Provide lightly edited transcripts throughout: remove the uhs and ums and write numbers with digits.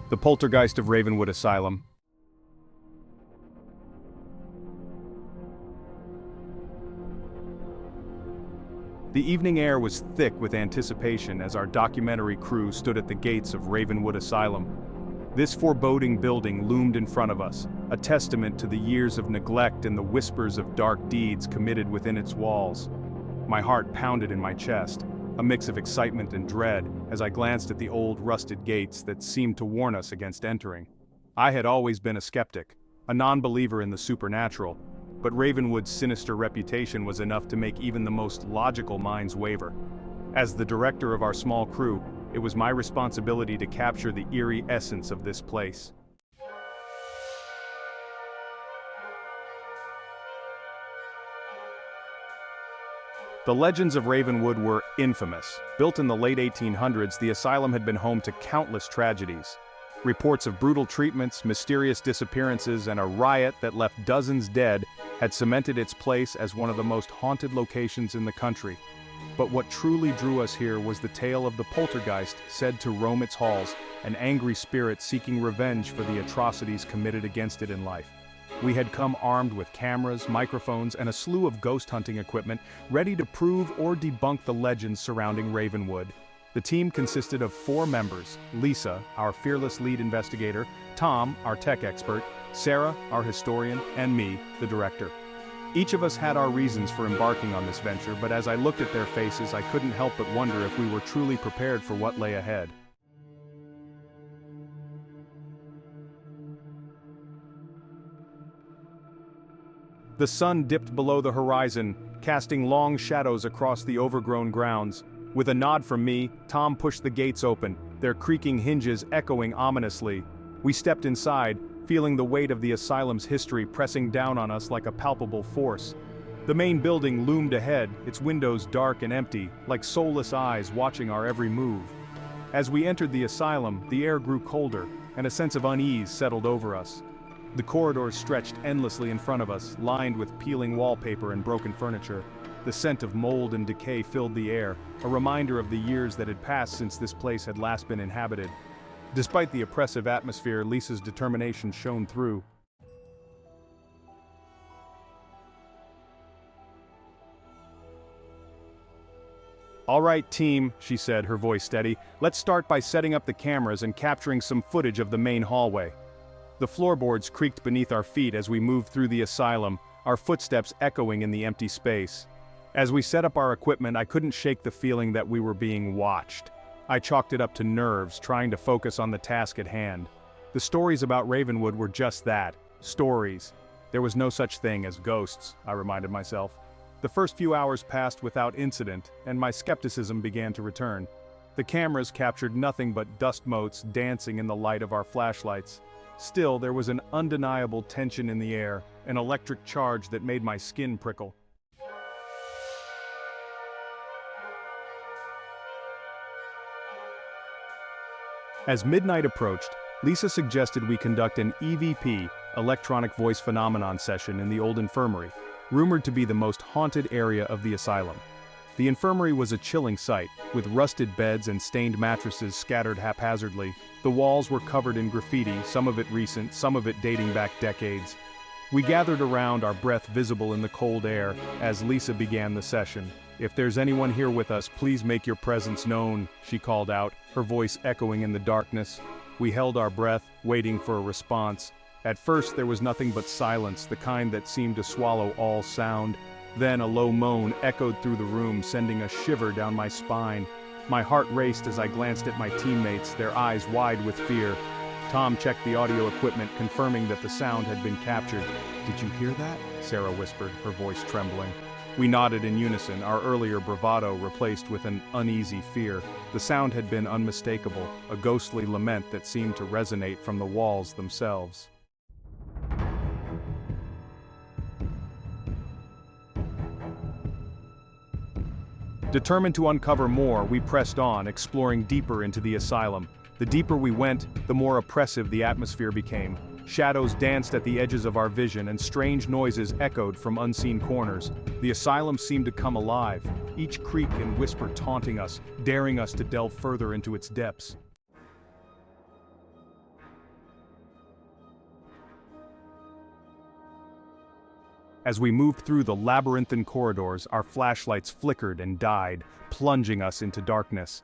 The Poltergeist of Ravenwood Asylum. The evening air was thick with anticipation as our documentary crew stood at the gates of Ravenwood Asylum. This foreboding building loomed in front of us, a testament to the years of neglect and the whispers of dark deeds committed within its walls. My heart pounded in my chest, a mix of excitement and dread, as I glanced at the old rusted gates that seemed to warn us against entering. I had always been a skeptic, a non-believer in the supernatural, but Ravenwood's sinister reputation was enough to make even the most logical minds waver. As the director of our small crew, it was my responsibility to capture the eerie essence of this place. The legends of Ravenwood were infamous. Built in the late 1800s, the asylum had been home to countless tragedies. Reports of brutal treatments, mysterious disappearances, and a riot that left dozens dead had cemented its place as one of the most haunted locations in the country. But what truly drew us here was the tale of the poltergeist said to roam its halls, an angry spirit seeking revenge for the atrocities committed against it in life. We had come armed with cameras, microphones, and a slew of ghost hunting equipment, ready to prove or debunk the legends surrounding Ravenwood. The team consisted of 4 members: Lisa, our fearless lead investigator, Tom, our tech expert, Sarah, our historian, and me, the director. Each of us had our reasons for embarking on this venture, but as I looked at their faces, I couldn't help but wonder if we were truly prepared for what lay ahead. The sun dipped below the horizon, casting long shadows across the overgrown grounds. With a nod from me, Tom pushed the gates open, their creaking hinges echoing ominously. We stepped inside, feeling the weight of the asylum's history pressing down on us like a palpable force. The main building loomed ahead, its windows dark and empty, like soulless eyes watching our every move. As we entered the asylum, the air grew colder, and a sense of unease settled over us. The corridors stretched endlessly in front of us, lined with peeling wallpaper and broken furniture. The scent of mold and decay filled the air, a reminder of the years that had passed since this place had last been inhabited. Despite the oppressive atmosphere, Lisa's determination shone through. "All right, team," she said, her voice steady. "Let's start by setting up the cameras and capturing some footage of the main hallway." The floorboards creaked beneath our feet as we moved through the asylum, our footsteps echoing in the empty space. As we set up our equipment, I couldn't shake the feeling that we were being watched. I chalked it up to nerves, trying to focus on the task at hand. The stories about Ravenwood were just that, stories. There was no such thing as ghosts, I reminded myself. The first few hours passed without incident, and my skepticism began to return. The cameras captured nothing but dust motes dancing in the light of our flashlights. Still, there was an undeniable tension in the air, an electric charge that made my skin prickle. As midnight approached, Lisa suggested we conduct an EVP, electronic voice phenomenon session in the old infirmary, rumored to be the most haunted area of the asylum. The infirmary was a chilling sight, with rusted beds and stained mattresses scattered haphazardly. The walls were covered in graffiti, some of it recent, some of it dating back decades. We gathered around, our breath visible in the cold air, as Lisa began the session. "If there's anyone here with us, please make your presence known," she called out, her voice echoing in the darkness. We held our breath, waiting for a response. At first there was nothing but silence, the kind that seemed to swallow all sound. Then a low moan echoed through the room, sending a shiver down my spine. My heart raced as I glanced at my teammates, their eyes wide with fear. Tom checked the audio equipment, confirming that the sound had been captured. "Did you hear that?" Sarah whispered, her voice trembling. We nodded in unison, our earlier bravado replaced with an uneasy fear. The sound had been unmistakable, a ghostly lament that seemed to resonate from the walls themselves. Determined to uncover more, we pressed on, exploring deeper into the asylum. The deeper we went, the more oppressive the atmosphere became. Shadows danced at the edges of our vision, and strange noises echoed from unseen corners. The asylum seemed to come alive, each creak and whisper taunting us, daring us to delve further into its depths. As we moved through the labyrinthine corridors, our flashlights flickered and died, plunging us into darkness.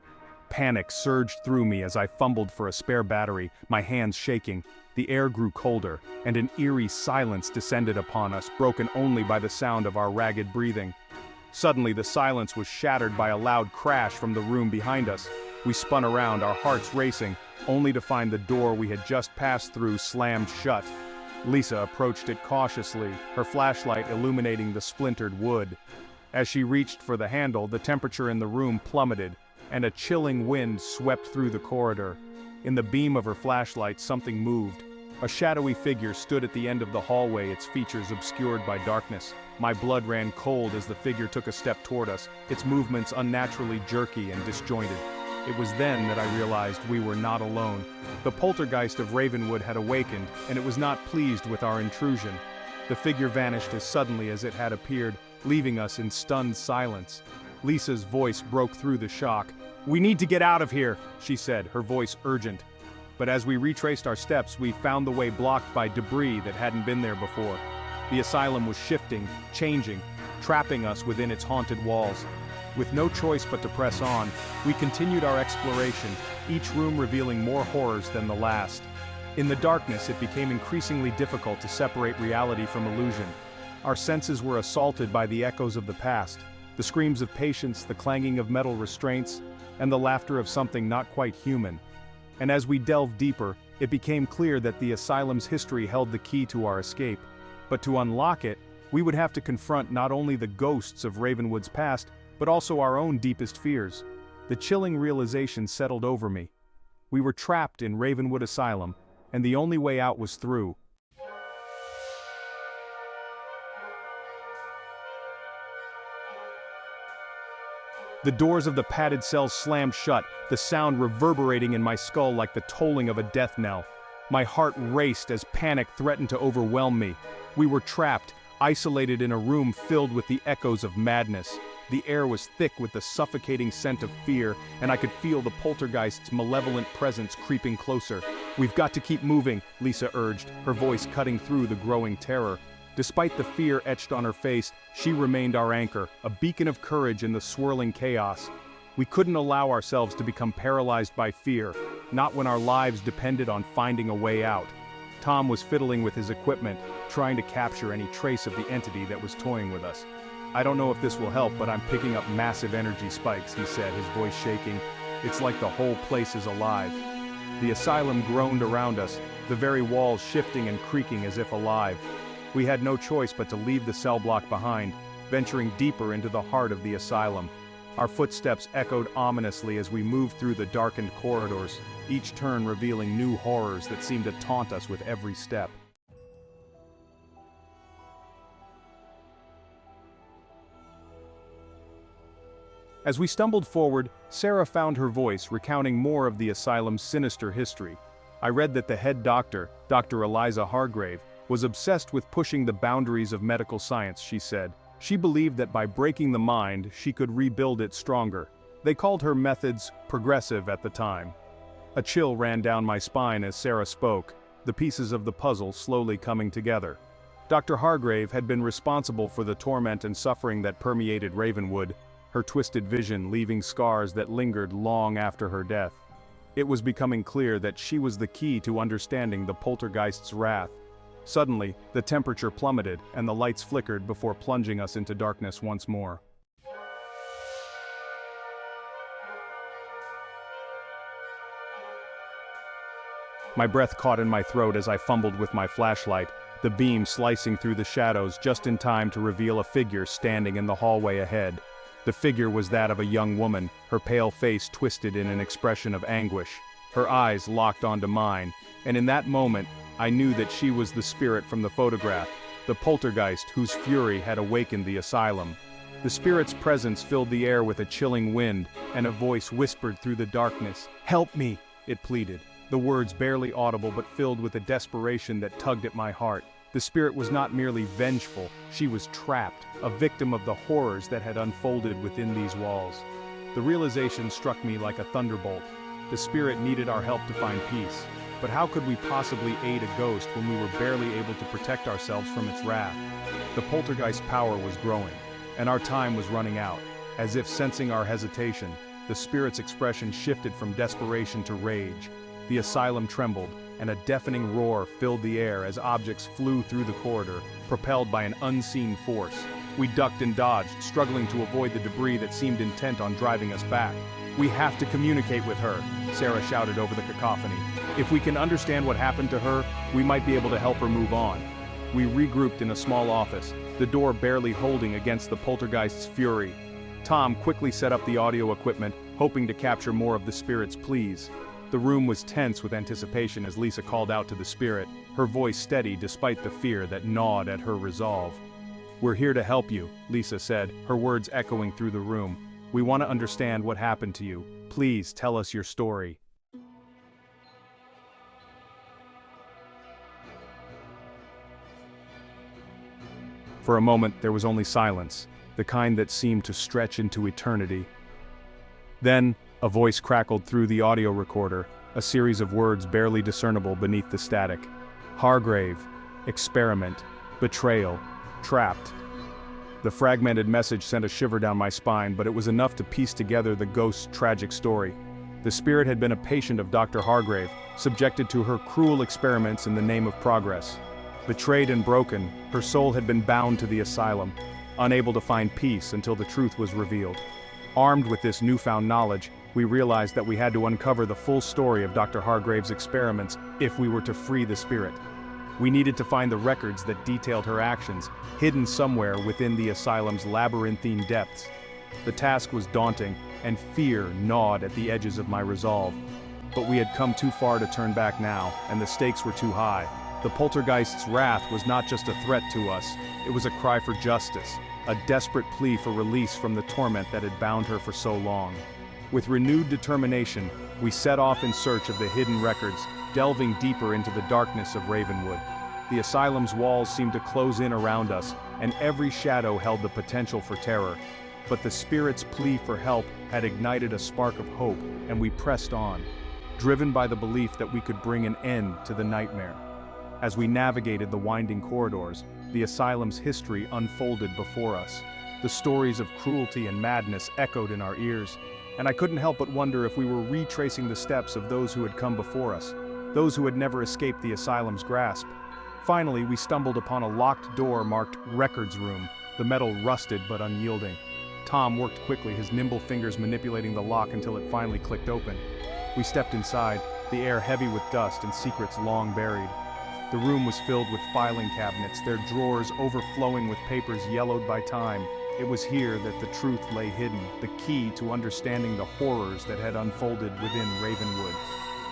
Panic surged through me as I fumbled for a spare battery, my hands shaking. The air grew colder, and an eerie silence descended upon us, broken only by the sound of our ragged breathing. Suddenly, the silence was shattered by a loud crash from the room behind us. We spun around, our hearts racing, only to find the door we had just passed through slammed shut. Lisa approached it cautiously, her flashlight illuminating the splintered wood. As she reached for the handle, the temperature in the room plummeted, and a chilling wind swept through the corridor. In the beam of her flashlight, something moved. A shadowy figure stood at the end of the hallway, its features obscured by darkness. My blood ran cold as the figure took a step toward us, its movements unnaturally jerky and disjointed. It was then that I realized we were not alone. The poltergeist of Ravenwood had awakened, and it was not pleased with our intrusion. The figure vanished as suddenly as it had appeared, leaving us in stunned silence. Lisa's voice broke through the shock. "We need to get out of here," she said, her voice urgent. But as we retraced our steps, we found the way blocked by debris that hadn't been there before. The asylum was shifting, changing, trapping us within its haunted walls. With no choice but to press on, we continued our exploration, each room revealing more horrors than the last. In the darkness, it became increasingly difficult to separate reality from illusion. Our senses were assaulted by the echoes of the past, the screams of patients, the clanging of metal restraints, and the laughter of something not quite human. And as we delved deeper, it became clear that the asylum's history held the key to our escape. But to unlock it, we would have to confront not only the ghosts of Ravenwood's past, but also our own deepest fears. The chilling realization settled over me. We were trapped in Ravenwood Asylum, and the only way out was through. The doors of the padded cells slammed shut, the sound reverberating in my skull like the tolling of a death knell. My heart raced as panic threatened to overwhelm me. We were trapped, isolated in a room filled with the echoes of madness. The air was thick with the suffocating scent of fear, and I could feel the poltergeist's malevolent presence creeping closer. "We've got to keep moving," Lisa urged, her voice cutting through the growing terror. Despite the fear etched on her face, she remained our anchor, a beacon of courage in the swirling chaos. We couldn't allow ourselves to become paralyzed by fear, not when our lives depended on finding a way out. Tom was fiddling with his equipment, trying to capture any trace of the entity that was toying with us. "I don't know if this will help, but I'm picking up massive energy spikes," he said, his voice shaking. "It's like the whole place is alive." The asylum groaned around us, the very walls shifting and creaking as if alive. We had no choice but to leave the cell block behind, venturing deeper into the heart of the asylum. Our footsteps echoed ominously as we moved through the darkened corridors, each turn revealing new horrors that seemed to taunt us with every step. As we stumbled forward, Sarah found her voice recounting more of the asylum's sinister history. I read that the head doctor, Dr. Eliza Hargrave, was obsessed with pushing the boundaries of medical science, she said. She believed that by breaking the mind, she could rebuild it stronger. They called her methods progressive at the time. A chill ran down my spine as Sarah spoke, the pieces of the puzzle slowly coming together. Dr. Hargrave had been responsible for the torment and suffering that permeated Ravenwood, her twisted vision leaving scars that lingered long after her death. It was becoming clear that she was the key to understanding the poltergeist's wrath. Suddenly, the temperature plummeted and the lights flickered before plunging us into darkness once more. My breath caught in my throat as I fumbled with my flashlight, the beam slicing through the shadows just in time to reveal a figure standing in the hallway ahead. The figure was that of a young woman, her pale face twisted in an expression of anguish. Her eyes locked onto mine, and in that moment, I knew that she was the spirit from the photograph, the poltergeist whose fury had awakened the asylum. The spirit's presence filled the air with a chilling wind, and a voice whispered through the darkness. "Help me," it pleaded, the words barely audible but filled with a desperation that tugged at my heart. The spirit was not merely vengeful, she was trapped, a victim of the horrors that had unfolded within these walls. The realization struck me like a thunderbolt. The spirit needed our help to find peace. But how could we possibly aid a ghost when we were barely able to protect ourselves from its wrath? The poltergeist power was growing, and our time was running out. As if sensing our hesitation, the spirit's expression shifted from desperation to rage. The asylum trembled, and a deafening roar filled the air as objects flew through the corridor, propelled by an unseen force. We ducked and dodged, struggling to avoid the debris that seemed intent on driving us back. "We have to communicate with her," Sarah shouted over the cacophony. "If we can understand what happened to her, we might be able to help her move on." We regrouped in a small office, the door barely holding against the poltergeist's fury. Tom quickly set up the audio equipment, hoping to capture more of the spirit's pleas. The room was tense with anticipation as Lisa called out to the spirit, her voice steady despite the fear that gnawed at her resolve. "We're here to help you," Lisa said, her words echoing through the room. "We want to understand what happened to you. Please tell us your story." For a moment, there was only silence, the kind that seemed to stretch into eternity. Then, a voice crackled through the audio recorder, a series of words barely discernible beneath the static. "Hargrave, experiment, betrayal, trapped." The fragmented message sent a shiver down my spine, but it was enough to piece together the ghost's tragic story. The spirit had been a patient of Dr. Hargrave, subjected to her cruel experiments in the name of progress. Betrayed and broken, her soul had been bound to the asylum, unable to find peace until the truth was revealed. Armed with this newfound knowledge, we realized that we had to uncover the full story of Dr. Hargrave's experiments if we were to free the spirit. We needed to find the records that detailed her actions, hidden somewhere within the asylum's labyrinthine depths. The task was daunting, and fear gnawed at the edges of my resolve. But we had come too far to turn back now, and the stakes were too high. The poltergeist's wrath was not just a threat to us, it was a cry for justice, a desperate plea for release from the torment that had bound her for so long. With renewed determination, we set off in search of the hidden records, delving deeper into the darkness of Ravenwood. The asylum's walls seemed to close in around us, and every shadow held the potential for terror. But the spirit's plea for help had ignited a spark of hope, and we pressed on, driven by the belief that we could bring an end to the nightmare. As we navigated the winding corridors, the asylum's history unfolded before us. The stories of cruelty and madness echoed in our ears, and I couldn't help but wonder if we were retracing the steps of those who had come before us, those who had never escaped the asylum's grasp. Finally, we stumbled upon a locked door marked Records Room, the metal rusted but unyielding. Tom worked quickly, his nimble fingers manipulating the lock until it finally clicked open. We stepped inside, the air heavy with dust and secrets long buried. The room was filled with filing cabinets, their drawers overflowing with papers yellowed by time. It was here that the truth lay hidden, the key to understanding the horrors that had unfolded within Ravenwood.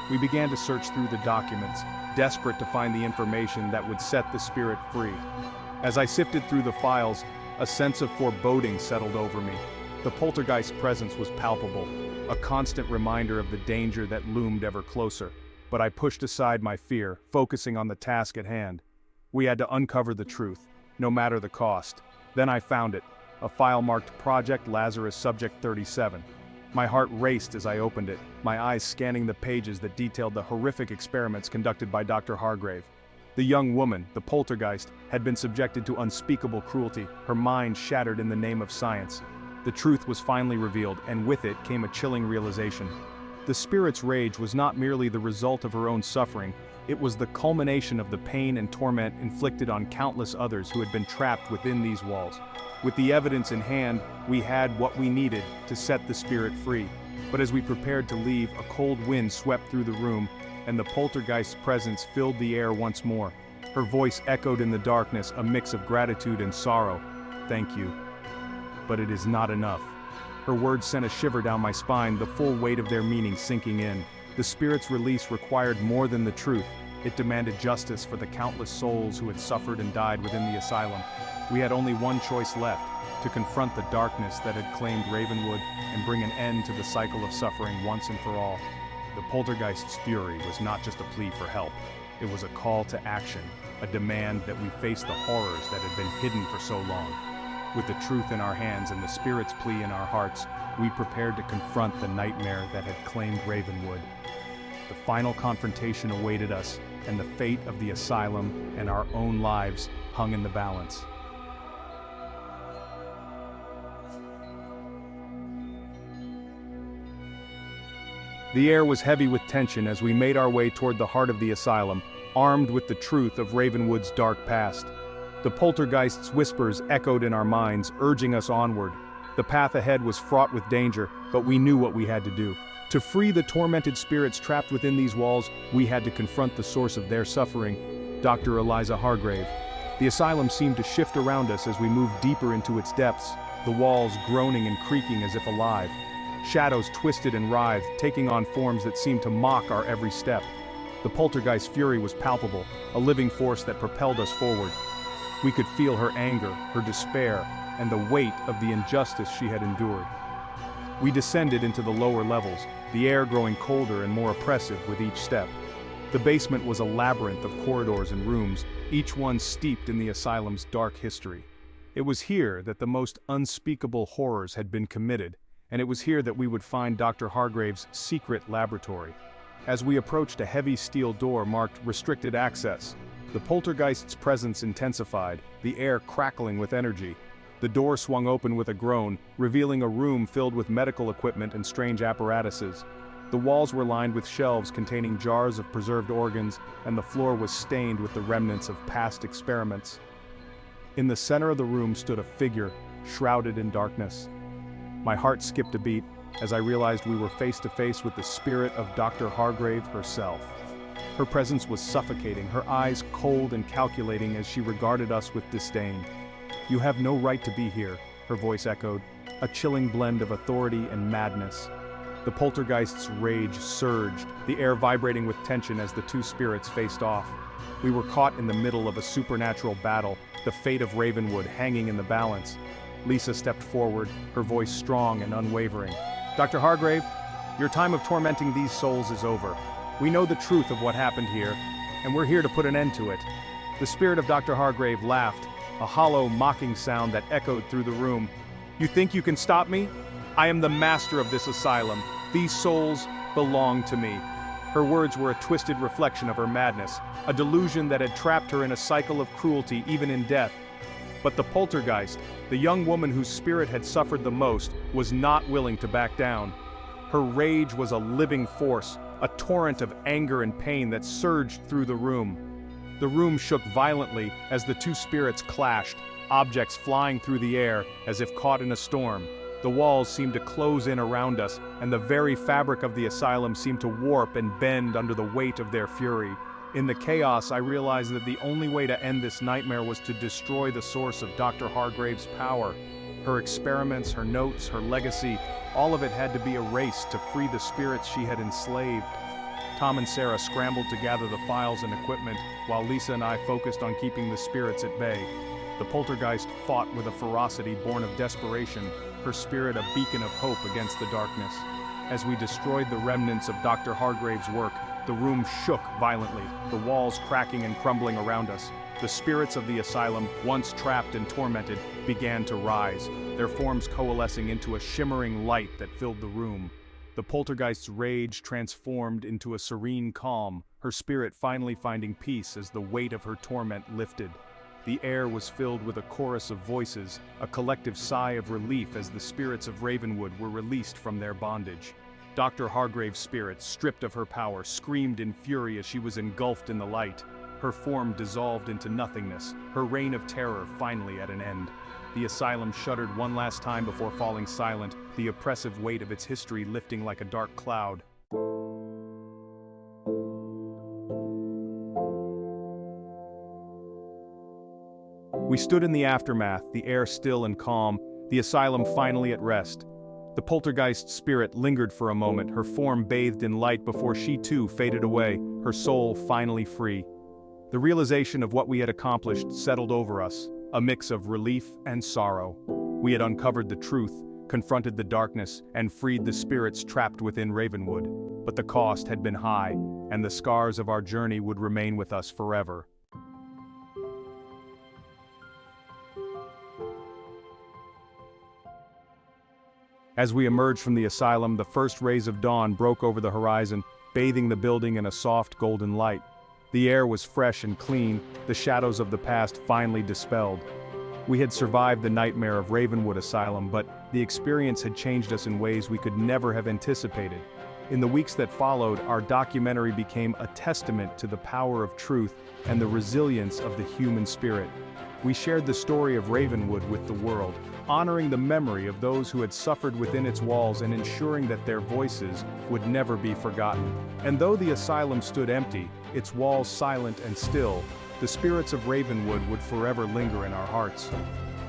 We began to search through the documents, desperate to find the information that would set the spirit free. As I sifted through the files, a sense of foreboding settled over me. The poltergeist's presence was palpable, a constant reminder of the danger that loomed ever closer. But I pushed aside my fear, focusing on the task at hand. We had to uncover the truth, no matter the cost. Then I found it, a file marked Project Lazarus Subject 37. My heart raced as I opened it, my eyes scanning the pages that detailed the horrific experiments conducted by Dr. Hargrave. The young woman, the poltergeist, had been subjected to unspeakable cruelty, her mind shattered in the name of science. The truth was finally revealed, and with it came a chilling realization. The spirit's rage was not merely the result of her own suffering, it was the culmination of the pain and torment inflicted on countless others who had been trapped within these walls. With the evidence in hand, we had what we needed to set the spirit free. But as we prepared to leave, a cold wind swept through the room, and the poltergeist's presence filled the air once more. Her voice echoed in the darkness, a mix of gratitude and sorrow. "Thank you. But it is not enough." Her words sent a shiver down my spine, the full weight of their meaning sinking in. The spirit's release required more than the truth. It demanded justice for the countless souls who had suffered and died within the asylum. We had only one choice left, to confront the darkness that had claimed Ravenwood and bring an end to the cycle of suffering once and for all. The poltergeist's fury was not just a plea for help. It was a call to action, a demand that we face the horrors that had been hidden for so long. With the truth in our hands and the spirit's plea in our hearts, we prepared to confront the nightmare that had claimed Ravenwood. The final confrontation awaited us, and the fate of the asylum and our own lives hung in the balance. The air was heavy with tension as we made our way toward the heart of the asylum, armed with the truth of Ravenwood's dark past. The poltergeist's whispers echoed in our minds, urging us onward. The path ahead was fraught with danger, but we knew what we had to do. To free the tormented spirits trapped within these walls, we had to confront the source of their suffering, Dr. Eliza Hargrave. The asylum seemed to shift around us as we moved deeper into its depths, the walls groaning and creaking as if alive. Shadows twisted and writhed, taking on forms that seemed to mock our every step. The poltergeist's fury was palpable, a living force that propelled us forward. We could feel her anger, her despair, and the weight of the injustice she had endured. We descended into the lower levels, the air growing colder and more oppressive with each step. The basement was a labyrinth of corridors and rooms, each one steeped in the asylum's dark history. It was here that the most unspeakable horrors had been committed, and it was here that we would find Dr. Hargrave's secret laboratory. As we approached a heavy steel door marked "Restricted Access," the poltergeist's presence intensified, the air crackling with energy. The door swung open with a groan, revealing a room filled with medical equipment and strange apparatuses. The walls were lined with shelves containing jars of preserved organs, and the floor was stained with the remnants of past experiments. In the center of the room stood a figure, shrouded in darkness. My heart skipped a beat as I realized we were face to face with the spirit of Dr. Hargrave herself. Her presence was suffocating, her eyes cold and calculating as she regarded us with disdain. "You have no right to be here," her voice echoed, a chilling blend of authority and madness. The poltergeist's rage surged, the air vibrating with tension as the two spirits faced off. We were caught in the middle of a supernatural battle, the fate of Ravenwood hanging in the balance. Lisa stepped forward, her voice strong and unwavering. "Dr. Hargrave, your time of tormenting these souls is over. We know the truth of what happened here, and we're here to put an end to it." The spirit of Dr. Hargrave laughed, a hollow, mocking sound that echoed through the room. "You think you can stop me? I am the master of this asylum. These souls belong to me." Her words were a twisted reflection of her madness, a delusion that had trapped her in a cycle of cruelty even in death. But the poltergeist, the young woman whose spirit had suffered the most, was not willing to back down. Her rage was a living force, a torrent of anger and pain that surged through the room. The room shook violently as the two spirits clashed, objects flying through the air as if caught in a storm. The walls seemed to close in around us, and the very fabric of the asylum seemed to warp and bend under the weight of their fury. In the chaos, I realized that the only way to end this nightmare was to destroy the source of Dr. Hargrave's power. Her experiments, her notes, her legacy, all of it had to be erased to free the spirits she had enslaved. Tom and Sarah scrambled to gather the files and equipment, while Lisa and I focused on keeping the spirits at bay. The poltergeist fought with a ferocity born of desperation, her spirit a beacon of hope against the darkness. As we destroyed the remnants of Dr. Hargrave's work, the room shook violently, the walls cracking and crumbling around us. The spirits of the asylum, once trapped and tormented, began to rise, their forms coalescing into a shimmering light that filled the room. The poltergeist's rage transformed into a serene calm, her spirit finally finding peace as the weight of her torment lifted. The air was filled with a chorus of voices, a collective sigh of relief as the spirits of Ravenwood were released from their bondage. Dr. Hargrave's spirit, stripped of her power, screamed in fury as she was engulfed in the light. Her form dissolved into nothingness, her reign of terror finally at an end. The asylum shuddered one last time before falling silent, the oppressive weight of its history lifting like a dark cloud. We stood in the aftermath, the air still and calm, the asylum finally at rest. The poltergeist's spirit lingered for a moment, her form bathed in light before she too faded away, her soul finally free. The realization of what we had accomplished settled over us, a mix of relief and sorrow. We had uncovered the truth, confronted the darkness, and freed the spirits trapped within Ravenwood. But the cost had been high, and the scars of our journey would remain with us forever. As we emerged from the asylum, the first rays of dawn broke over the horizon, bathing the building in a soft golden light. The air was fresh and clean, the shadows of the past finally dispelled. We had survived the nightmare of Ravenwood Asylum, but the experience had changed us in ways we could never have anticipated. In the weeks that followed, our documentary became a testament to the power of truth and the resilience of the human spirit. We shared the story of Ravenwood with the world, honoring the memory of those who had suffered within its walls and ensuring that their voices would never be forgotten. And though the asylum stood empty, its walls silent and still, the spirits of Ravenwood would forever linger in our hearts.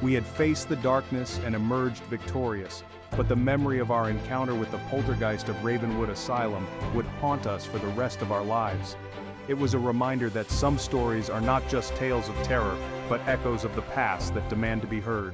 We had faced the darkness and emerged victorious, but the memory of our encounter with the poltergeist of Ravenwood Asylum would haunt us for the rest of our lives. It was a reminder that some stories are not just tales of terror, but echoes of the past that demand to be heard.